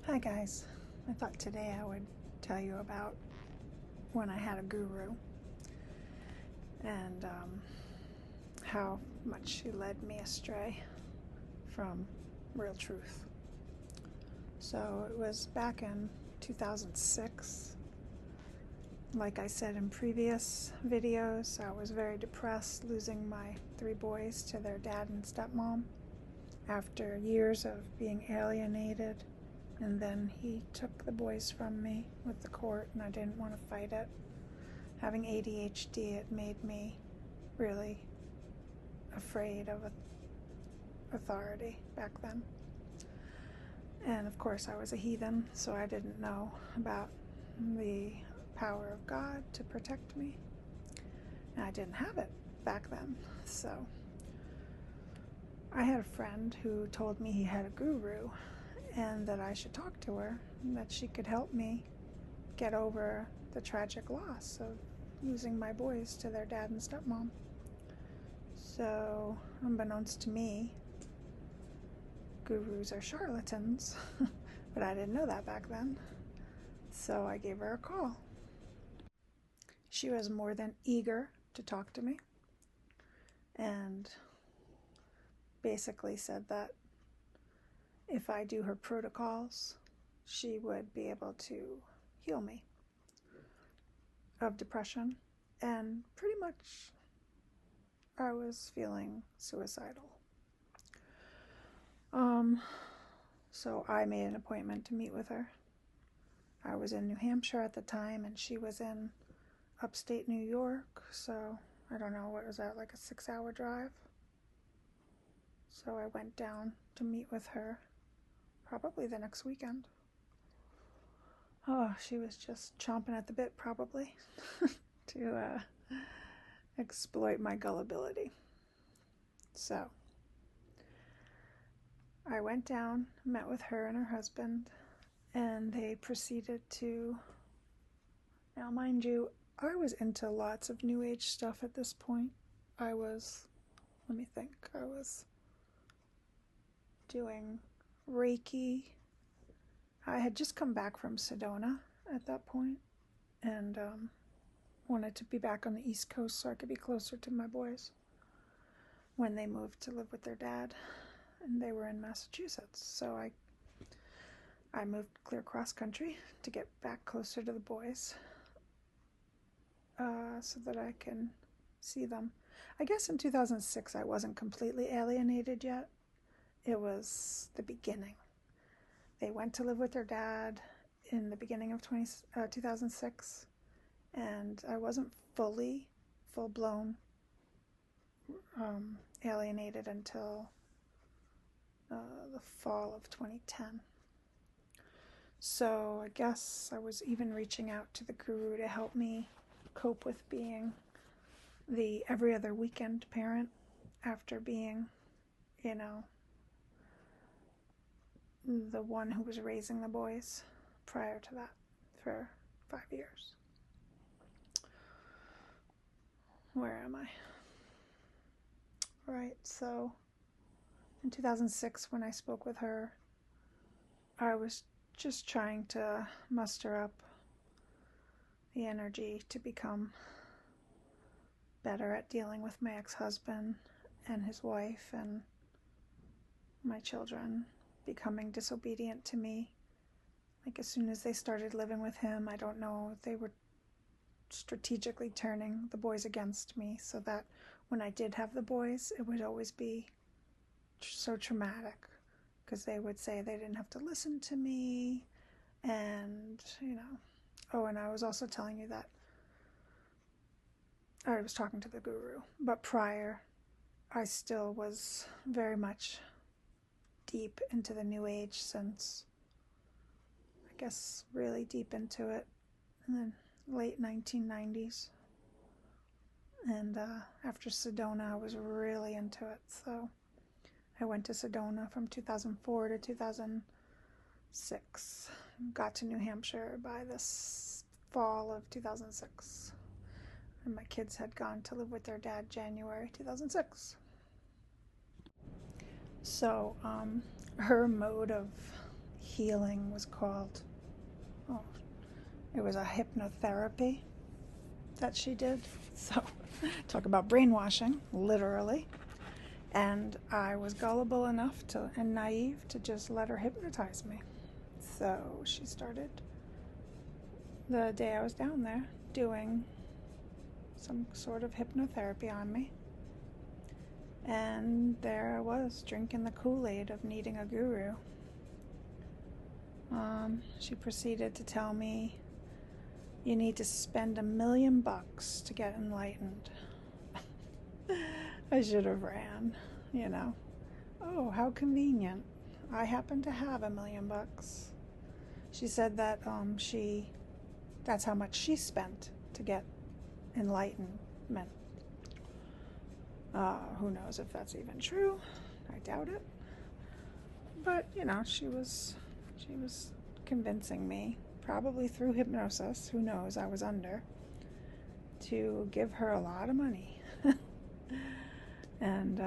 Hi guys, I thought today I would tell you about when I had a guru and how much she led me astray from real truth. So it was back in 2006. Like I said in previous videos, I was very depressed losing my three boys to their dad and stepmom after years of being alienated. And then he took the boys from me with the court, and I didn't want to fight it. Having ADHD, it made me really afraid of authority back then. And of course, I was a heathen, so I didn't know about the power of God to protect me. And I didn't have it back then. So I had a friend who told me he had a guru and that I should talk to her, and that she could help me get over the tragic loss of losing my boys to their dad and stepmom. So, unbeknownst to me, gurus are charlatans, but I didn't know that back then. So I gave her a call. She was more than eager to talk to me and basically said that if I do her protocols, she would be able to heal me of depression. And pretty much I was feeling suicidal. So I made an appointment to meet with her. I was in New Hampshire at the time, and she was in upstate New York, so I don't know, what was that, like a 6-hour drive? So I went down to meet with her probably the next weekend. Oh, she was just chomping at the bit, probably, to exploit my gullibility. So I went down, met with her and her husband, and they proceeded to... Now, mind you, I was into lots of New Age stuff at this point. I was doing Reiki. I had just come back from Sedona at that point, and wanted to be back on the East Coast so I could be closer to my boys when they moved to live with their dad, and they were in Massachusetts. So I moved clear cross country to get back closer to the boys, so that I can see them. I guess in 2006 I wasn't completely alienated yet. It was the beginning. They went to live with their dad in the beginning of 2006, and I wasn't full-blown alienated until the fall of 2010. So I guess I was even reaching out to the guru to help me cope with being the every other weekend parent after being, the one who was raising the boys prior to that for 5 years. Where am I? Right, so in 2006, when I spoke with her, I was just trying to muster up the energy to become better at dealing with my ex-husband and his wife and my children becoming disobedient to me. Like, as soon as they started living with him, I don't know, they were strategically turning the boys against me, so that when I did have the boys, it would always be so traumatic, because they would say they didn't have to listen to me, and oh, and I was also telling you that I was talking to the guru, but prior I still was very much deep into the New Age, since I guess really deep into it in the late 1990s. And after Sedona, I was really into it. So I went to Sedona from 2004 to 2006. Got to New Hampshire by this fall of 2006. And my kids had gone to live with their dad January 2006. So her mode of healing was called. Oh, it was a hypnotherapy that she did. So, talk about brainwashing, literally. And I was gullible enough and naive to just let her hypnotize me. So she started the day I was down there doing some sort of hypnotherapy on me. And there I was, drinking the Kool-Aid of needing a guru. She proceeded to tell me, you need to spend $1 million to get enlightened. I should have ran, you know. Oh, how convenient. I happen to have $1 million. She said that that's how much she spent to get enlightenment. Who knows if that's even true? I doubt it. But, you know, she was convincing me, probably through hypnosis, who knows, I was under, to give her a lot of money. And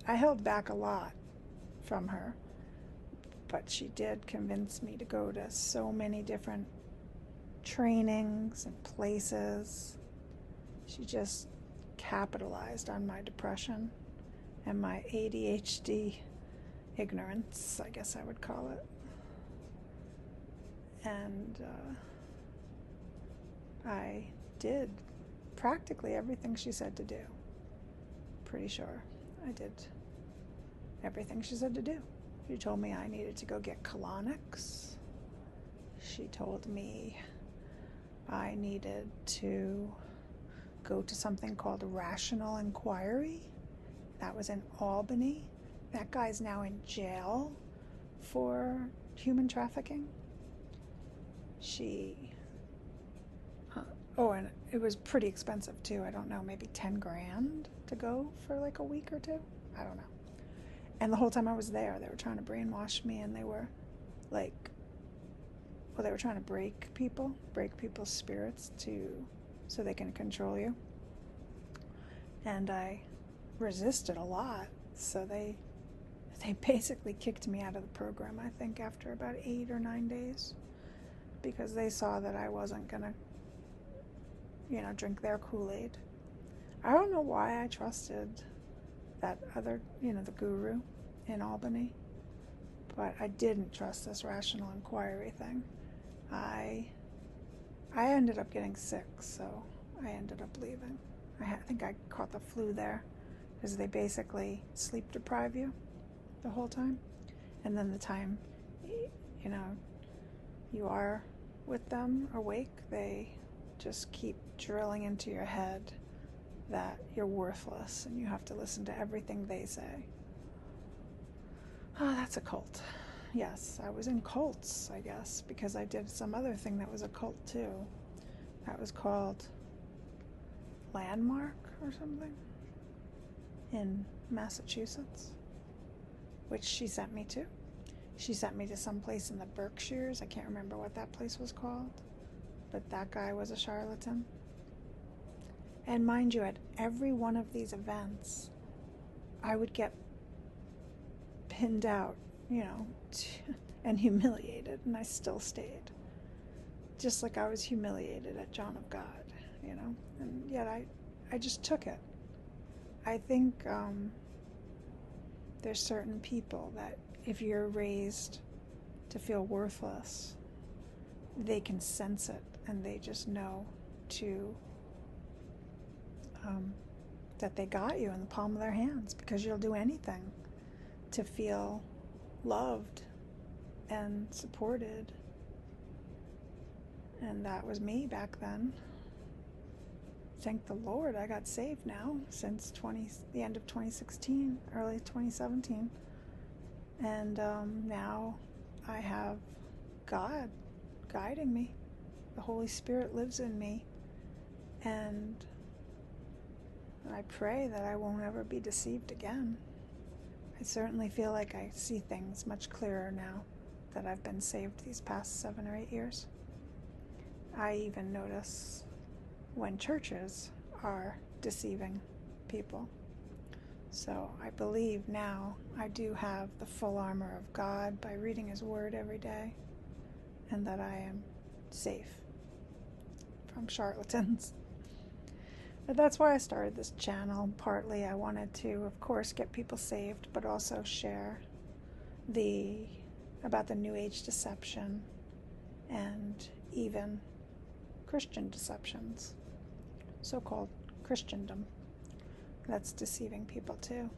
I held back a lot from her, but she did convince me to go to so many different trainings and places. She just capitalized on my depression and my ADHD ignorance, I guess I would call it. And I did practically everything she said to do. Pretty sure I did everything she said to do. She told me I needed to go get colonics. She told me I needed to go to something called Rational Inquiry. That was in Albany. That guy's now in jail for human trafficking. And it was pretty expensive too. I don't know, maybe 10 grand to go for like a week or two. I don't know. And the whole time I was there, they were trying to brainwash me, and they were like, they were trying to break people's spirits so they can control you. And I resisted a lot, so they basically kicked me out of the program, I think, after about 8 or 9 days, because they saw that I wasn't gonna, drink their Kool-Aid. I don't know why I trusted that other, the guru in Albany, but I didn't trust this Rational Inquiry thing. I ended up getting sick, so I ended up leaving. I think I caught the flu there, because they basically sleep deprive you the whole time, and then the time you are with them awake, they just keep drilling into your head that you're worthless and you have to listen to everything they say. Oh, that's a cult. Yes, I was in cults, I guess, because I did some other thing that was a cult too. That was called Landmark or something in Massachusetts, which she sent me to. She sent me to some place in the Berkshires. I can't remember what that place was called, but that guy was a charlatan. And mind you, at every one of these events, I would get pinned out, and humiliated, and I still stayed. Just like I was humiliated at John of God, and yet I just took it. I think there's certain people that if you're raised to feel worthless, they can sense it, and they just know that they got you in the palm of their hands, because you'll do anything to feel loved and supported. And that was me back then. Thank the Lord I got saved now since the end of 2016, early 2017. And now I have God guiding me. The Holy Spirit lives in me. And I pray that I won't ever be deceived again. I certainly feel like I see things much clearer now that I've been saved these past 7 or 8 years. I even notice when churches are deceiving people. So I believe now I do have the full armor of God by reading His Word every day, and that I am safe from charlatans. But that's why I started this channel. Partly I wanted to, of course, get people saved, but also share about the New Age deception and even Christian deceptions, so-called Christendom. That's deceiving people too.